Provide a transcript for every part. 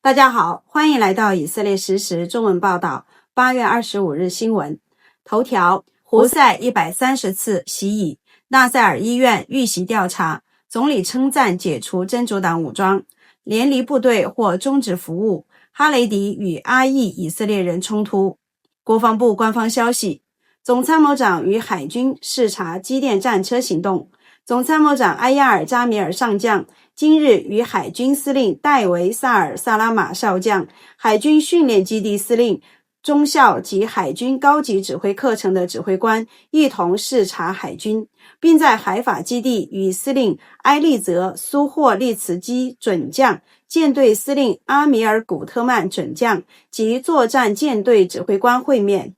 大家好，欢迎来到以色列实时中文报道。8月25日新闻头条：胡塞130次袭以，纳赛尔医院遇袭调查，总理称赞解除真主党武装，联离部队或终止服务，哈雷迪与阿裔以色列人冲突。国防部官方消息，总参谋长与海军视察基甸战车行动。总参谋长埃亚尔·扎米尔上将今日与海军司令戴维·萨尔·萨拉马少将、海军训练基地司令、中校及海军高级指挥课程的指挥官一同视察海军，并在海法基地与司令埃利泽·苏霍利茨基准将、舰队司令阿米尔·古特曼准将及作战舰队指挥官会面。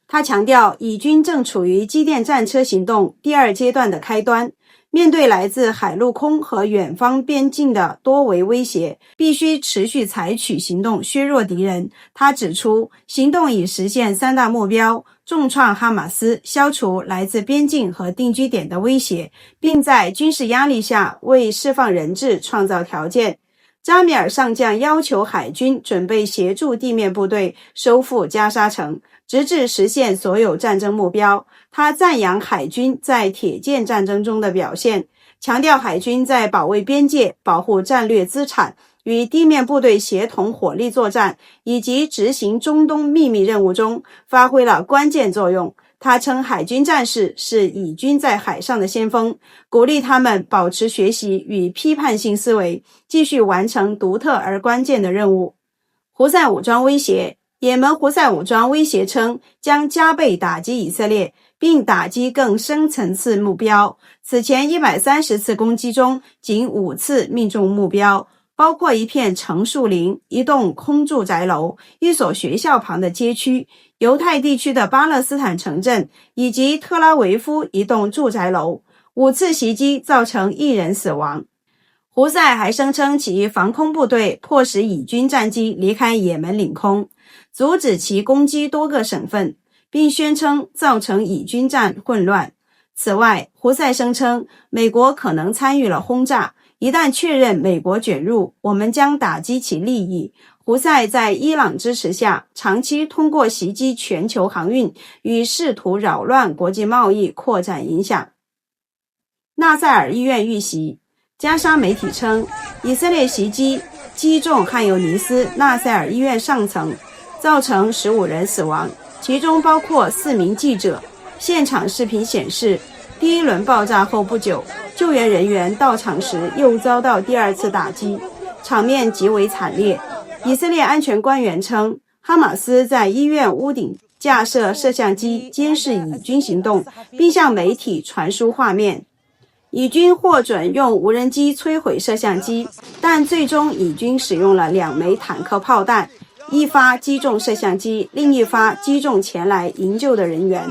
他强调，以军正处于基甸战车行动第二阶段的开端，面对来自海陆空和远方边境的多维威胁，必须持续采取行动削弱敌人。他指出，行动已实现3大目标：重创哈马斯，消除来自边境和定居点的威胁，并在军事压力下为释放人质创造条件。扎米尔上将要求海军准备协助地面部队收复加沙城，直至实现所有战争目标。他赞扬海军在铁剑战争中的表现，强调海军在保卫边界、保护战略资产、与地面部队协同火力作战以及执行中东秘密任务中发挥了关键作用。他称海军战士是以军在海上的先锋，鼓励他们保持学习与批判性思维，继续完成独特而关键的任务。胡塞武装威胁，也门胡塞武装威胁称将加倍打击以色列，并打击更深层次目标。此前130次攻击中，仅5次命中目标，包括一片橙树林、一栋空住宅楼、一所学校旁的街区、犹太地区的巴勒斯坦城镇以及特拉维夫一栋住宅楼。5次袭击造成1人死亡。胡塞还声称其防空部队迫使以军战机离开也门领空，阻止其攻击多个省份，并宣称造成以军战混乱。此外，胡塞声称美国可能参与了轰炸，一旦确认美国卷入，我们将打击其利益。胡塞在伊朗支持下，长期通过袭击全球航运与试图扰乱国际贸易扩展影响。纳赛尔医院遇袭，加沙媒体称，以色列袭击击中汉尤尼斯纳赛尔医院上层，造成15人死亡，其中包括4名记者。现场视频显示，第一轮爆炸后不久，救援人员到场时又遭到第2次打击，场面极为惨烈。以色列安全官员称，哈马斯在医院屋顶架设摄像机监视以军行动，并向媒体传输画面。以军获准用无人机摧毁摄像机，但最终以军使用了2枚坦克炮弹，一发击中摄像机，另一发击中前来营救的人员。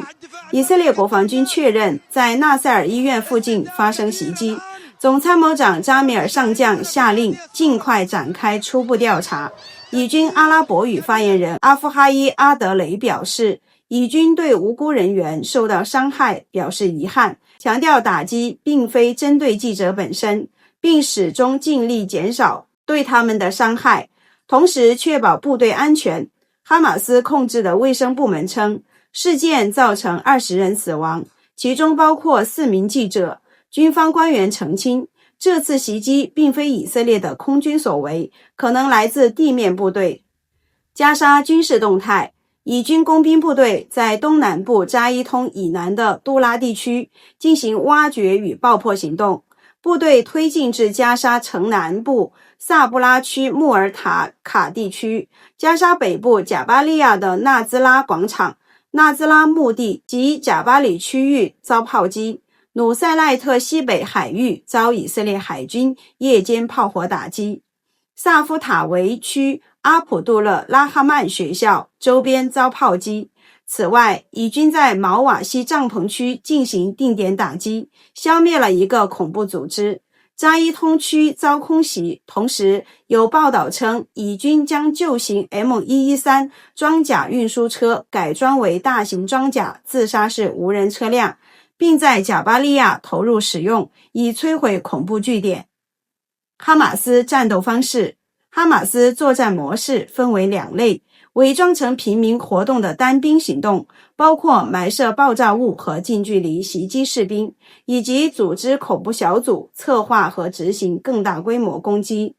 以色列国防军确认在纳赛尔医院附近发生袭击，总参谋长扎米尔上将下令尽快展开初步调查。以军阿拉伯语发言人阿夫哈伊·阿德雷表示，以军对无辜人员受到伤害表示遗憾，强调打击并非针对记者本身，并始终尽力减少对他们的伤害，同时确保部队安全。哈马斯控制的卫生部门称，事件造成20人死亡，其中包括4名记者。军方官员澄清，这次袭击并非以色列的空军所为，可能来自地面部队。加沙军事动态，以军工兵部队在东南部扎伊通以南的杜拉地区进行挖掘与爆破行动，部队推进至加沙城南部萨布拉区穆尔塔卡地区，加沙北部贾巴利亚的纳兹拉广场、纳兹拉墓地及贾巴里区域遭炮击，努塞赖特西北海域遭以色列海军夜间炮火打击，萨夫塔维区阿卜杜勒拉哈曼学校周边遭炮击。此外，以军在毛瓦西帐篷区进行定点打击，消灭了一个恐怖组织。扎伊通区遭空袭，同时有报道称，以军将旧型 M113 装甲运输车改装为大型装甲自杀式无人车辆，并在贾巴利亚投入使用，以摧毁恐怖据点。哈马斯战斗方式，哈马斯作战模式分为2类，伪装成平民活动的单兵行动，包括埋设爆炸物和近距离袭击士兵，以及组织恐怖小组策划和执行更大规模攻击。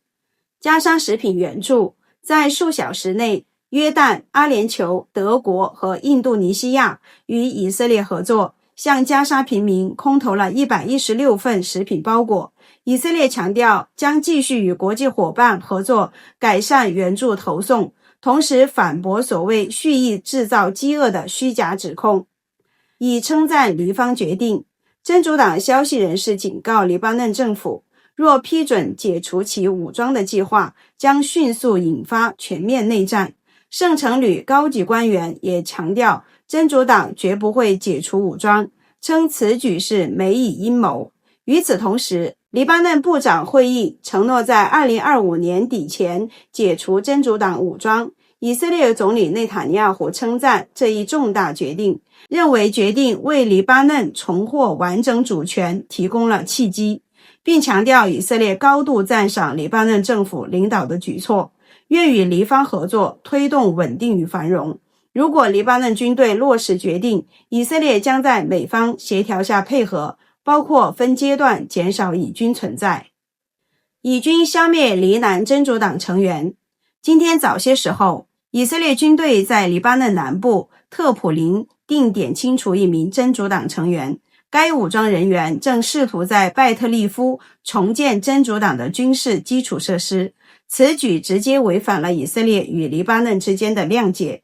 加沙食品援助在数小时内，约旦、阿联酋、德国和印度尼西亚与以色列合作，向加沙平民空投了116份食品包裹。以色列强调将继续与国际伙伴合作，改善援助投送，同时反驳所谓蓄意制造饥饿的虚假指控，以称赞黎方决定。真主党消息人士警告黎巴嫩政府，若批准解除其武装的计划，将迅速引发全面内战。圣城旅高级官员也强调，真主党绝不会解除武装，称此举是美以阴谋。与此同时，黎巴嫩部长会议承诺在2025年底前解除真主党武装。以色列总理内塔尼亚胡称赞这一重大决定，认为决定为黎巴嫩重获完整主权提供了契机，并强调以色列高度赞赏黎巴嫩政府领导的举措，愿与黎方合作推动稳定与繁荣。如果黎巴嫩军队落实决定，以色列将在美方协调下配合，包括分阶段减少以军存在。以军消灭黎南真主党成员。今天早些时候，以色列军队在黎巴嫩南部特普林定点清除一名真主党成员，该武装人员正试图在拜特利夫重建真主党的军事基础设施，此举直接违反了以色列与黎巴嫩之间的谅解。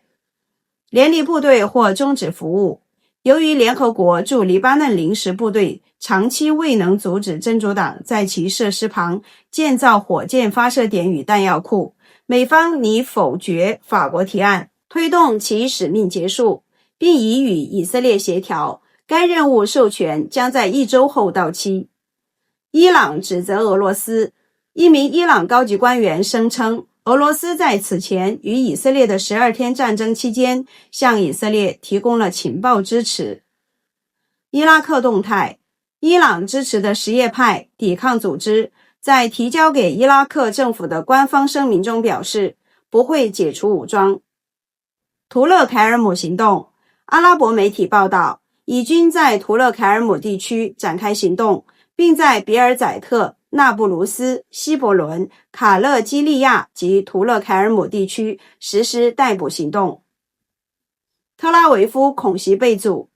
联立部队或终止服务。由于联合国驻黎巴嫩临时部队长期未能阻止真主党在其设施旁建造火箭发射点与弹药库，美方拟否决法国提案，推动其使命结束，并已与以色列协调，该任务授权将在1周后到期。伊朗指责俄罗斯。一名伊朗高级官员声称，俄罗斯在此前与以色列的12天战争期间向以色列提供了情报支持。伊拉克动态。伊朗支持的什叶派抵抗组织在提交给伊拉克政府的官方声明中表示，不会解除武装。图勒凯尔姆行动。阿拉伯媒体报道，以军在图勒凯尔姆地区展开行动，并在比尔宰特、那不鲁斯、希伯伦、卡勒基利亚及图勒凯尔姆地区实施逮捕行动。特拉维夫恐袭被阻。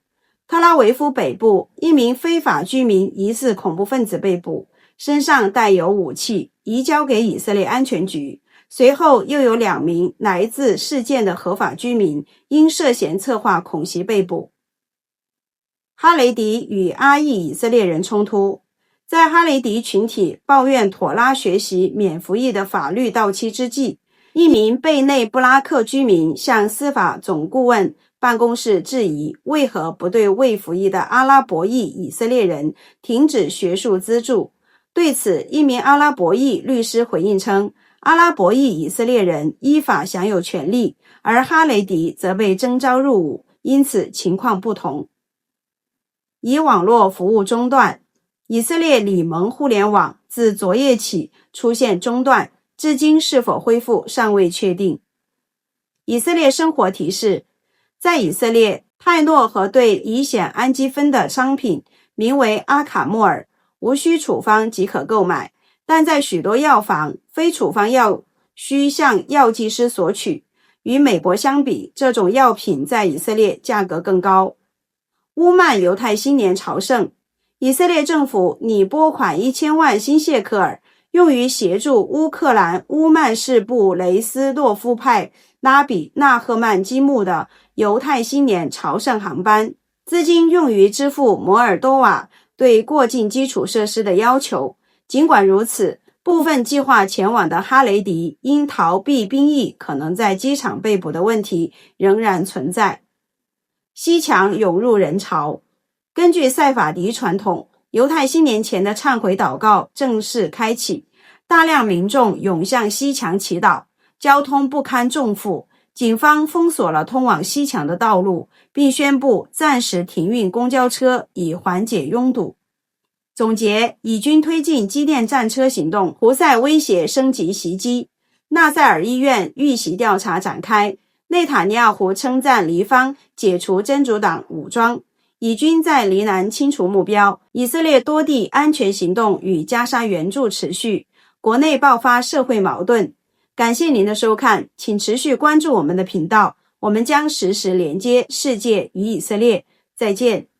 特拉维夫北部一名非法居民疑似恐怖分子被捕，身上带有武器，移交给以色列安全局。随后又有2名来自事件的合法居民因涉嫌策划恐袭被捕。哈雷迪与阿裔以色列人冲突。在哈雷迪群体抱怨妥拉学习免服役的法律到期之际，一名贝内布拉克居民向司法总顾问办公室质疑为何不对未服役的阿拉伯裔以色列人停止学术资助。对此，一名阿拉伯裔律师回应称，阿拉伯裔以色列人依法享有权利，而哈雷迪则被征召入伍，因此情况不同。以网络服务中断。以色列里蒙互联网自昨夜起出现中断，至今是否恢复尚未确定。以色列生活提示。在以色列，泰诺和对乙酰氨基酚的商品名为阿卡莫尔，无需处方即可购买，但在许多药房，非处方药需向药剂师索取。与美国相比，这种药品在以色列价格更高。乌曼犹太新年朝圣。以色列政府拟拨款1000万新谢克尔，用于协助乌克兰乌曼市布雷斯洛夫派拉比纳赫曼基木的犹太新年朝圣航班，资金用于支付摩尔多瓦对过境基础设施的要求。尽管如此，部分计划前往的哈雷迪因逃避兵役可能在机场被捕的问题仍然存在。西墙涌入人潮。根据塞法迪传统，犹太新年前的忏悔祷告正式开启，大量民众涌向西墙祈祷，交通不堪重负，警方封锁了通往西墙的道路，并宣布暂时停运公交车以缓解拥堵。总结，以军推进机电战车行动，胡塞威胁升级袭击。纳赛尔医院遇袭调查展开，内塔尼亚胡称赞黎方解除真主党武装，以军在黎南清除目标，以色列多地安全行动与加沙援助持续，国内爆发社会矛盾。感谢您的收看，请持续关注我们的频道，我们将实时连接世界与以色列。再见。